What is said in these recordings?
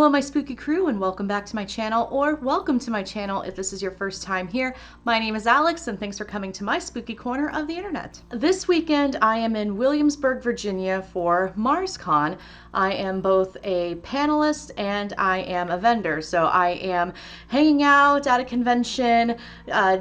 Hello my spooky crew and welcome back to my channel, or welcome to my channel if this is your first time here. My name is Alex and thanks for coming to my spooky corner of the internet. This weekend I am in Williamsburg, Virginia for MarsCon. I am both a panelist and I am a vendor. So I am hanging out at a convention,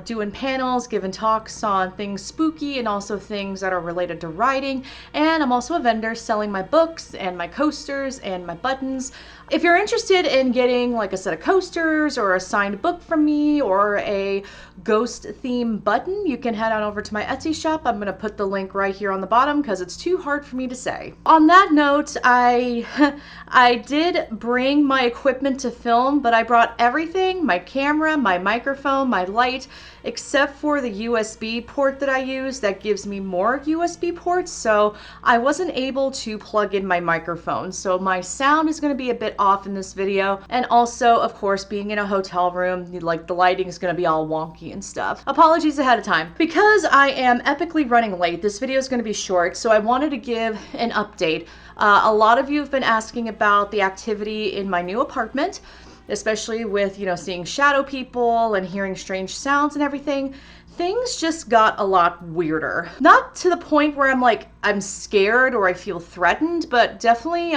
doing panels, giving talks on things spooky and also things that are related to writing. And I'm also a vendor selling my books and my coasters and my buttons. If you're interested in getting like a set of coasters or a signed book from me or a ghost theme button, you can head on over to my Etsy shop. I'm going to put the link right here on the bottom because it's too hard for me to say. On that note, I did bring my equipment to film, but I brought everything, my camera, my microphone, my light, except for the USB port that I use that gives me more USB ports. So I wasn't able to plug in my microphone. So my sound is going to be a bit off in this video. And also, of course, being in a hotel room, like the lighting is going to be all wonky and stuff. Apologies ahead of time. Because I am epically running late, this video is going to be short. So I wanted to give an update. A lot of you have been asking about the activity in my new apartment, especially with, seeing shadow people and hearing strange sounds and everything. Things just got a lot weirder. Not to the point where I'm scared or I feel threatened, but definitely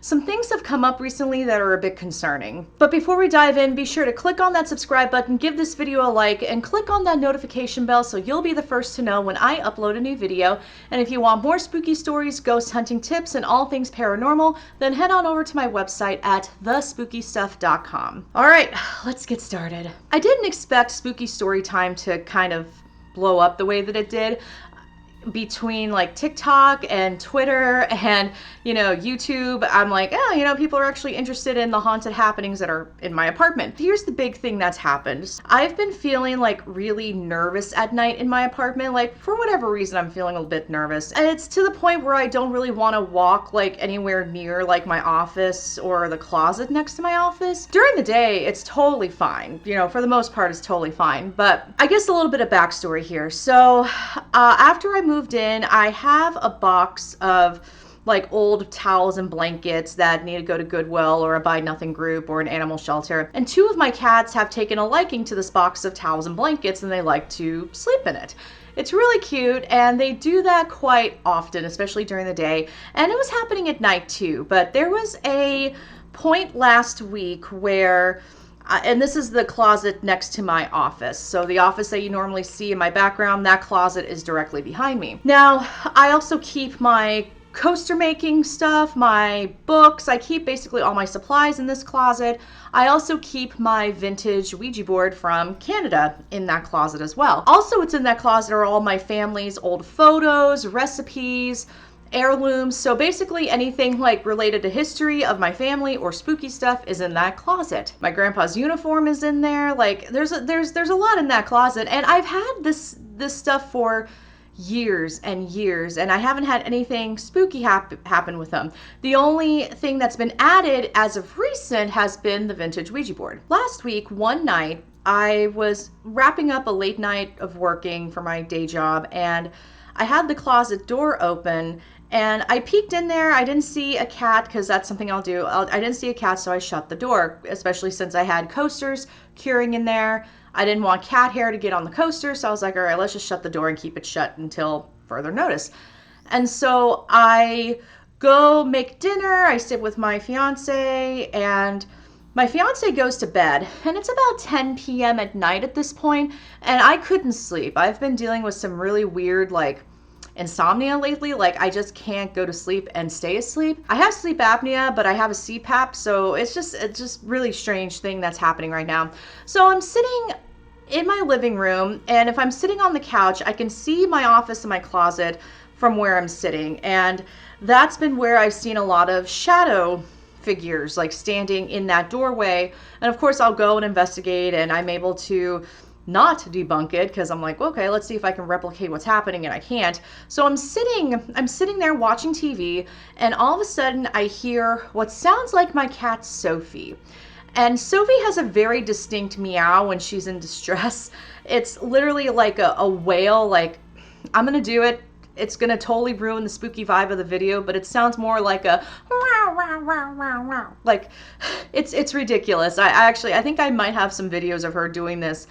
some things have come up recently that are a bit concerning. But before we dive in, be sure to click on that subscribe button, give this video a like, and click on that notification bell so you'll be the first to know when I upload a new video. And if you want more spooky stories, ghost hunting tips, and all things paranormal, then head on over to my website at thespookystuff.com. All right, let's get started. I didn't expect spooky story time to kind of blow up the way that it did. Between like TikTok and Twitter and YouTube, I'm like, people are actually interested in the haunted happenings that are in my apartment. Here's the big thing that's happened. I've been feeling like really nervous at night in my apartment. Like for whatever reason, I'm feeling a bit nervous, and it's to the point where I don't really want to walk like anywhere near like my office or the closet next to my office. During the day, it's totally fine. For the most part, it's totally fine. But I guess a little bit of backstory here. So after I moved in, I have a box of like old towels and blankets that need to go to Goodwill or a Buy Nothing group or an animal shelter. And two of my cats have taken a liking to this box of towels and blankets and they like to sleep in it. It's really cute and they do that quite often, especially during the day. And it was happening at night too, but there was a point last week where and this is the closet next to my office. So the office that you normally see in my background, that closet is directly behind me. Now, I also keep my coaster making stuff, my books. I keep basically all my supplies in this closet. I also keep my vintage Ouija board from Canada in that closet as well. Also, what's in that closet are all my family's old photos, recipes, heirlooms. So basically anything like related to history of my family or spooky stuff is in that closet. My grandpa's uniform is in there. Like there's a lot in that closet, and I've had this stuff for years and years, and I haven't had anything spooky happen with them. The only thing that's been added as of recent has been the vintage Ouija board. Last week, one night, I was wrapping up a late night of working for my day job, and I had the closet door open and I peeked in there. I didn't see a cat because that's something I'll do. I didn't see a cat, so I shut the door, especially since I had coasters curing in there. I didn't want cat hair to get on the coaster, so I was like, all right, let's just shut the door and keep it shut until further notice. And so I go make dinner. I sit with my fiance, and my fiance goes to bed, and it's about 10 p.m. at night at this point, and I couldn't sleep. I've been dealing with some really weird, insomnia lately. I just can't go to sleep and stay asleep. I have sleep apnea, but I have a CPAP, so it's just really strange thing that's happening right now. So I'm sitting in my living room, and if I'm sitting on the couch, I can see my office and my closet from where I'm sitting, and that's been where I've seen a lot of shadow figures standing in that doorway. And of course I'll go and investigate, and I'm able to not debunk it because I'm like, okay, let's see if I can replicate what's happening, and I can't. So I'm sitting there watching TV, and all of a sudden I hear what sounds like my cat Sophie. And Sophie has a very distinct meow when she's in distress. It's literally like a wail, I'm gonna do it. It's gonna totally ruin the spooky vibe of the video, but it sounds more like a Like, it's ridiculous. I think I might have some videos of her doing this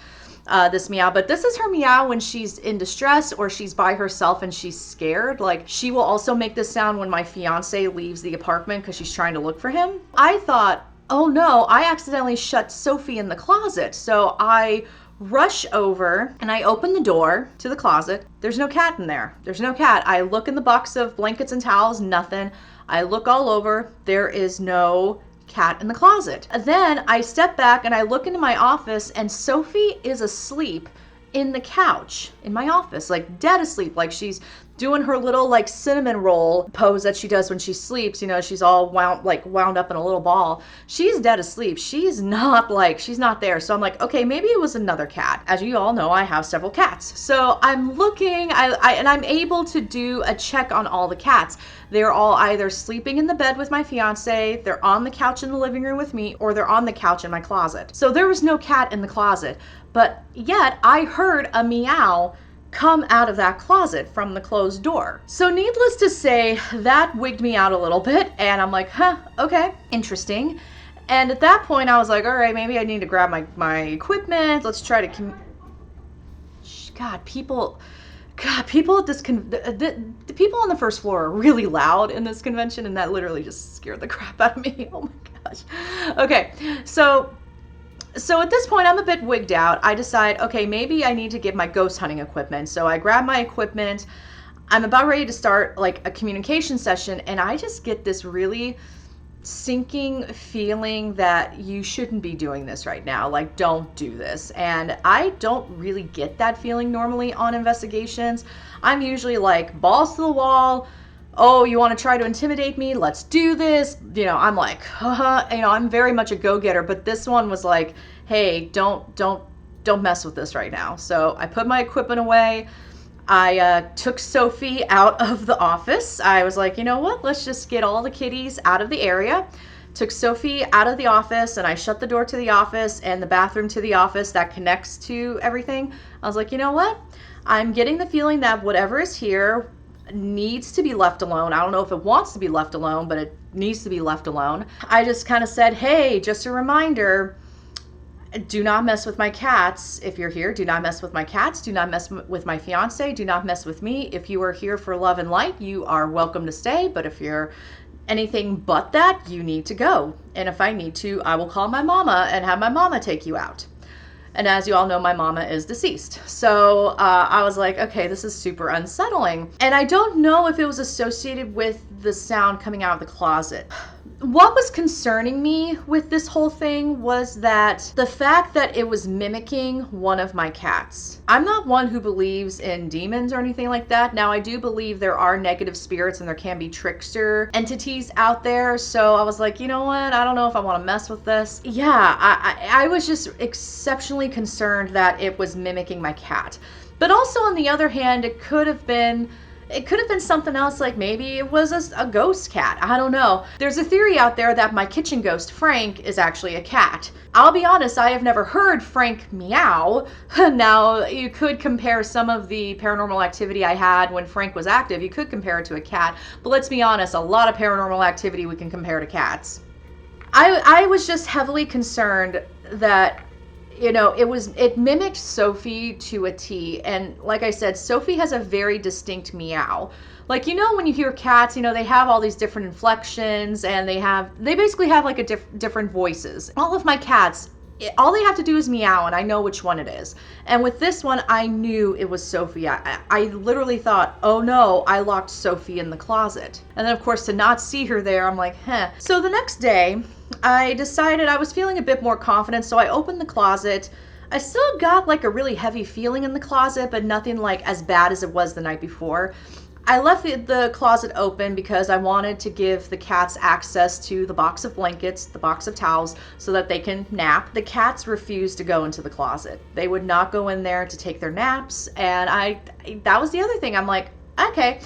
this meow, but this is her meow when she's in distress or she's by herself and she's scared. Like, she will also make this sound when my fiance leaves the apartment because she's trying to look for him. I thought, oh no, I accidentally shut Sophie in the closet. So I rush over and I open the door to the closet. There's no cat in there. There's no cat. I look in the box of blankets and towels, nothing. I look all over. There is no cat in the closet. Then I step back and I look into my office and Sophie is asleep in the couch in my office, like dead asleep, like she's doing her little like cinnamon roll pose that she does when she sleeps. You know, she's all wound up in a little ball. She's dead asleep. She's not there. So I'm like, okay, maybe it was another cat. As you all know, I have several cats. So I'm looking, and I'm able to do a check on all the cats. They're all either sleeping in the bed with my fiance, they're on the couch in the living room with me, or they're on the couch in my closet. So there was no cat in the closet, but yet I heard a meow come out of that closet from the closed door. So needless to say, that wigged me out a little bit, and I'm like, huh, okay, interesting. And at that point, I was like, all right, maybe I need to grab my equipment. Let's try to people at this the people on the first floor are really loud in this convention, and that literally just scared the crap out of me. Oh my gosh. Okay, so at this point, I'm a bit wigged out. I decide, okay, maybe I need to get my ghost hunting equipment. So I grab my equipment. I'm about ready to start like a communication session, and I just get this really sinking feeling that you shouldn't be doing this right now. Like, don't do this. And I don't really get that feeling normally on investigations. I'm usually like balls to the wall. Oh, you want to try to intimidate me? Let's do this. You know, I'm like, I'm very much a go-getter, but this one was like, hey, don't mess with this right now. So I put my equipment away. I took Sophie out of the office. I was like, you know what? Let's just get all the kitties out of the area. Took Sophie out of the office, and I shut the door to the office and the bathroom to the office that connects to everything. I was like, you know what? I'm getting the feeling that whatever is here needs to be left alone. I don't know if it wants to be left alone, but it needs to be left alone. I just kind of said, hey, just a reminder, do not mess with my cats. If you're here, do not mess with my cats. Do not mess with my fiance. Do not mess with me. If you are here for love and light, you are welcome to stay. But if you're anything but that, you need to go. And if I need to, I will call my mama and have my mama take you out. And as you all know, my mama is deceased. So I was like, okay, this is super unsettling. And I don't know if it was associated with the sound coming out of the closet. What was concerning me with this whole thing was that the fact that it was mimicking one of my cats. I'm not one who believes in demons or anything like that. Now, I do believe there are negative spirits and there can be trickster entities out there. So I was like, you know what? I don't know if I want to mess with this. Yeah, I was just exceptionally concerned that it was mimicking my cat. But also on the other hand, it could have been something else, like maybe it was a ghost cat. I don't know. There's a theory out there that my kitchen ghost, Frank, is actually a cat. I'll be honest, I have never heard Frank meow. Now, you could compare some of the paranormal activity I had when Frank was active. You could compare it to a cat. But let's be honest, a lot of paranormal activity we can compare to cats. I was just heavily concerned that, you know, it mimicked Sophie to a T. And like I said, Sophie has a very distinct meow. Like, you know, when you hear cats, you know, they have all these different inflections and they basically have like different voices. All of my cats, all they have to do is meow and I know which one it is. And with this one, I knew it was Sophie. I literally thought, oh no, I locked Sophie in the closet. And then of course to not see her there, I'm like, huh. So the next day, I decided I was feeling a bit more confident, so I opened the closet. I still got like a really heavy feeling in the closet, but nothing like as bad as it was the night before. I left the closet open because I wanted to give the cats access to the box of blankets, the box of towels, so that they can nap. The cats refused to go into the closet. They would not go in there to take their naps, and that was the other thing. I'm like, okay,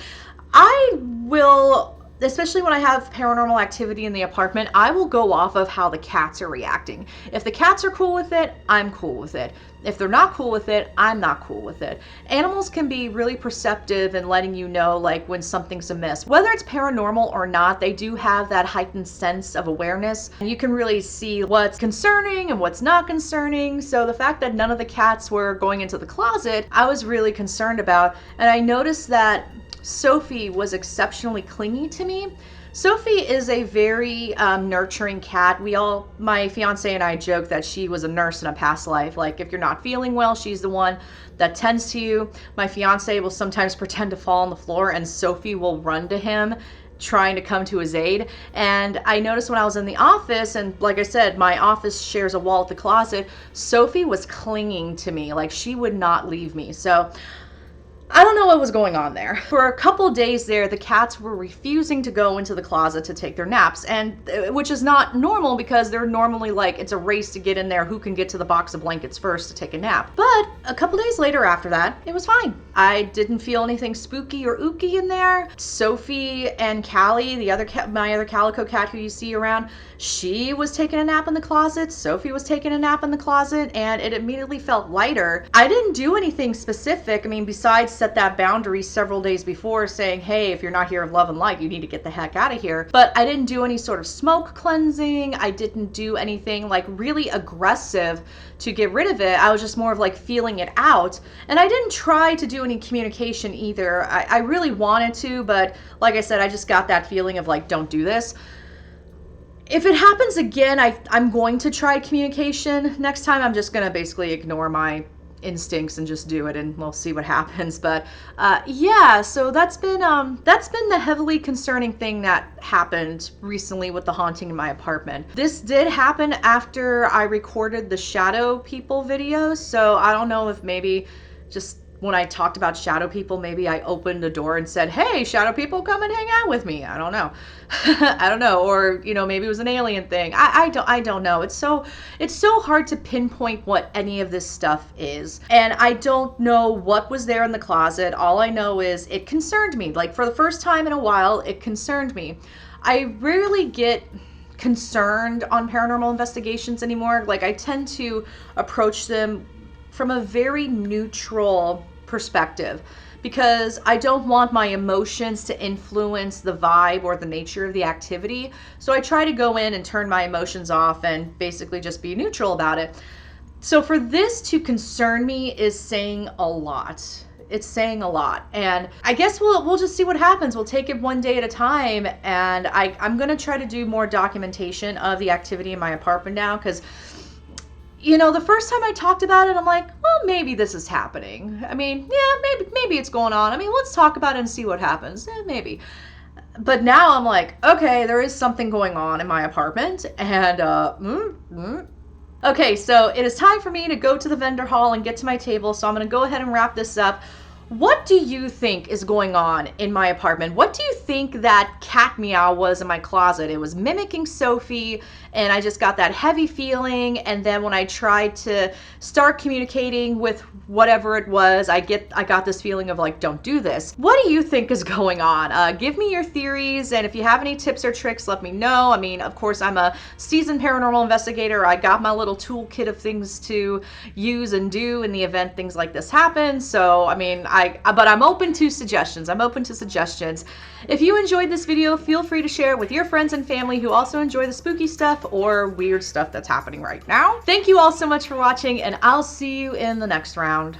I will especially when I have paranormal activity in the apartment, I will go off of how the cats are reacting. If the cats are cool with it, I'm cool with it. If they're not cool with it, I'm not cool with it. Animals can be really perceptive in letting you know like when something's amiss. Whether it's paranormal or not, they do have that heightened sense of awareness. And you can really see what's concerning and what's not concerning. So the fact that none of the cats were going into the closet, I was really concerned about. And I noticed that Sophie was exceptionally clingy to me. Sophie is a very nurturing cat. My fiance and I joke that she was a nurse in a past life. Like if you're not feeling well, she's the one that tends to you. My fiance will sometimes pretend to fall on the floor and Sophie will run to him trying to come to his aid. And I noticed when I was in the office, and like I said, my office shares a wall with the closet, Sophie was clinging to me. Like she would not leave me. So I don't know what was going on there. For a couple days there, the cats were refusing to go into the closet to take their naps, and which is not normal because they're normally like, it's a race to get in there, who can get to the box of blankets first to take a nap. But a couple days later after that, it was fine. I didn't feel anything spooky or ooky in there. Sophie and Callie, my other calico cat who you see around, she was taking a nap in the closet. Sophie was taking a nap in the closet, and it immediately felt lighter. I didn't do anything specific. I mean, besides set that boundary several days before saying, hey, if you're not here of love and light, you need to get the heck out of here. But I didn't do any sort of smoke cleansing. I didn't do anything like really aggressive to get rid of it. I was just more of like feeling it out. And I didn't try to do any communication either. I really wanted to, but like I said, I just got that feeling of like, don't do this. If it happens again, I'm going to try communication. Next time, I'm just going to basically ignore my instincts and just do it, and we'll see what happens. But yeah, so that's been the heavily concerning thing that happened recently with the haunting in my apartment. This did happen after I recorded the shadow people video, so I don't know if maybe just when I talked about shadow people, maybe I opened a door and said, hey, shadow people, come and hang out with me. I don't know. I don't know. Or, you know, maybe it was an alien thing. I don't know. It's so hard to pinpoint what any of this stuff is. And I don't know what was there in the closet. All I know is it concerned me. Like for the first time in a while, it concerned me. I rarely get concerned on paranormal investigations anymore. Like I tend to approach them from a very neutral perspective because I don't want my emotions to influence the vibe or the nature of the activity. So I try to go in and turn my emotions off and basically just be neutral about it. So for this to concern me is saying a lot. It's saying a lot. And I guess we'll just see what happens. We'll take it one day at a time. And I'm going to try to do more documentation of the activity in my apartment now because, you know, the first time I talked about it, I'm like, well, maybe this is happening. I mean, yeah, maybe it's going on. I mean, let's talk about it and see what happens. Maybe. But now I'm like, okay, there is something going on in my apartment. And, Okay, so it is time for me to go to the vendor hall and get to my table. So I'm going to go ahead and wrap this up. What do you think is going on in my apartment? What do you think that cat meow was in my closet? It was mimicking Sophie, and I just got that heavy feeling. And then when I tried to start communicating with whatever it was, I got this feeling of like, don't do this. What do you think is going on? Give me your theories, and if you have any tips or tricks, let me know. I mean, of course, I'm a seasoned paranormal investigator. I got my little toolkit of things to use and do in the event things like this happen. So, I mean, but I'm open to suggestions. If you enjoyed this video, feel free to share it with your friends and family who also enjoy the spooky stuff or weird stuff that's happening right now. Thank you all so much for watching, and I'll see you in the next round.